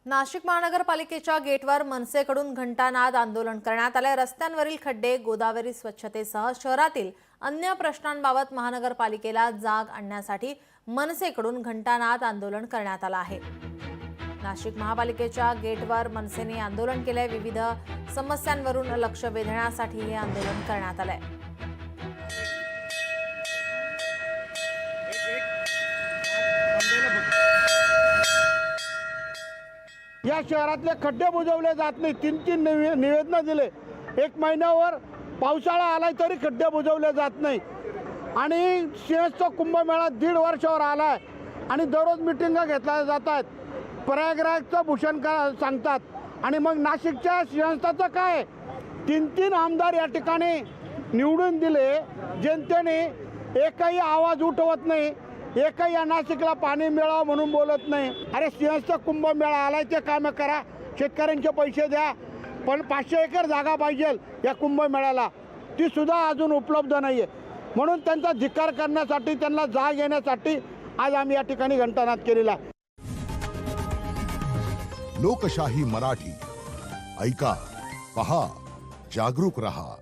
नाशिक महानगरपालिकेच्या गेटवर मनसेकडून घंटानाद आंदोलन करण्यात आले। रस्त्यांवरील खड्डे, गोदावरी स्वच्छतेसह शहरातील अन्य प्रश्नांबाबत महानगरपालिकेला जाग आणण्यासाठी मनसेकडून घंटानाद आंदोलन करण्यात आलं आहे। नाशिक महापालिकेच्या गेटवर मनसेने आंदोलन केले। विविध समस्यांवरून लक्ष वेधण्यासाठी हे आंदोलन करण्यात आले। या शहरातले खड्डे बुजवले जात नाही। तीन निवेदन दिले। एक महिन्यावर पावसाळा आलाय तरी खड्डे बुजवले जात नाही। आणि सिंहस्थ कुंभमेळा 1.5 वर्षावर आलाय आणि दररोज मिटिंगा घेतल्या जातात। प्रयागराजचं भूषण सांगतात आणि मग नाशिकच्या सिंहस्थाचं काय? 3 आमदार या ठिकाणी निवडून दिले। जनतेने एकही आवाज उठवत नाही। एकही या नाशिकला पाणी मिळावं म्हणून बोलत नाही। अरे सिंहस्थ कुंभमेळा आलाय ते काम करा, शेतकऱ्यांचे पैसे द्या, पण 500 एकर जागा पाहिजे या कुंभमेळ्याला, ती सुद्धा अजून उपलब्ध नाही आहे। म्हणून त्यांचा धिक्कार करण्यासाठी, त्यांना जाग येण्यासाठी आज आम्ही या ठिकाणी घंटानाद केलेला आहे। लोकशाही मराठी ऐका, पहा, जागरूक रहा।